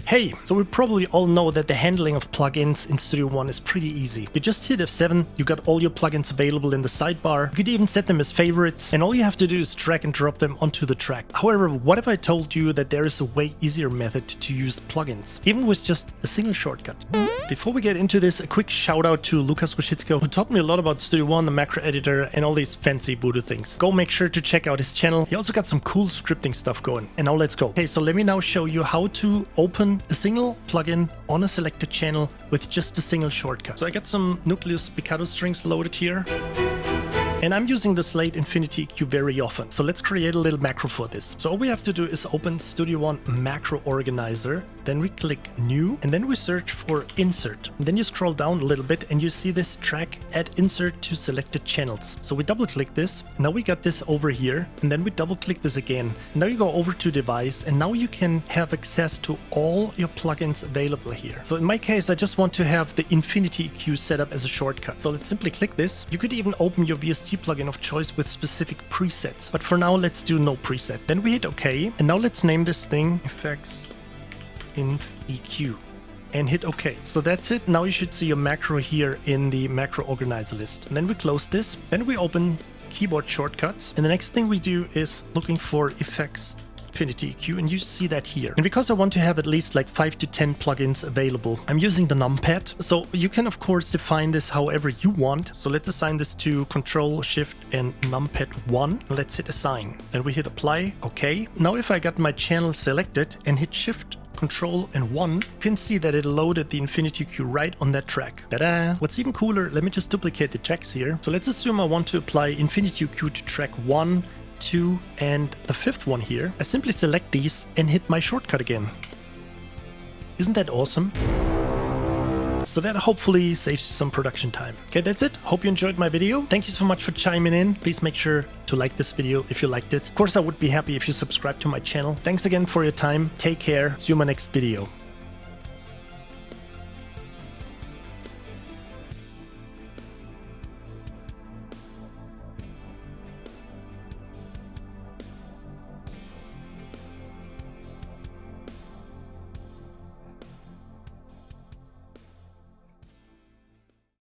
Hey, so we probably all know that the handling of plugins in Studio One is pretty easy. You just hit F7, you got all your plugins available in the sidebar. You could even set them as favorites, and all you have to do is drag and drop them onto the track. However, what if I told you that there is a way easier method to use plugins, even with just a single shortcut? Before we get into this, a quick shout out to Lukas Koshitsko, who taught me a lot about Studio One, the macro editor, and all these fancy voodoo things. Go make sure to check out his channel. He also got some cool scripting stuff going. And now let's go. Okay, so let me now show you how to open a single plugin on a selected channel with just a single shortcut. So I got some Nucleus Picado strings loaded here. And I'm using the Slate Infinity EQ very often. So let's create a little macro for this. So all we have to do is open Studio One Macro Organizer. Then we click New, and then we search for Insert. And then you scroll down a little bit and you see this track, Add Insert to Selected Channels. So we double click this. Now we got this over here. And then we double click this again. Now you go over to Device, and now you can have access to all your plugins available here. So in my case, I just want to have the Infinity EQ set up as a shortcut. So let's simply click this. You could even open your VST plugin of choice with specific presets. But for now, let's do no preset. Then we hit OK. And now let's name this thing Effects Inf EQ and hit OK. So that's it. Now you should see your macro here in the macro organizer list. And then we close this. Then we open keyboard shortcuts. And the next thing we do is looking for Effects Infinity EQ, and you see that here. And because I want to have at least like 5 to 10 plugins available, I'm using the numpad. So you can of course define this however you want. So let's assign this to Control, Shift and numpad 1. Let's hit assign. Then we hit apply. Okay. Now if I got my channel selected and hit Shift, Control and 1, you can see that it loaded the Infinity EQ right on that track. Ta-da! What's even cooler, let me just duplicate the tracks here. So let's assume I want to apply Infinity EQ to track 1, 2 and the 5th one here. I simply select these and hit my shortcut again. Isn't that awesome? So that hopefully saves you some production time. Okay, that's it. Hope you enjoyed my video. Thank you so much for chiming in. Please make sure to like this video if you liked it. Of course, I would be happy if you subscribe to my channel. Thanks again for your time. Take care. See you in my next video.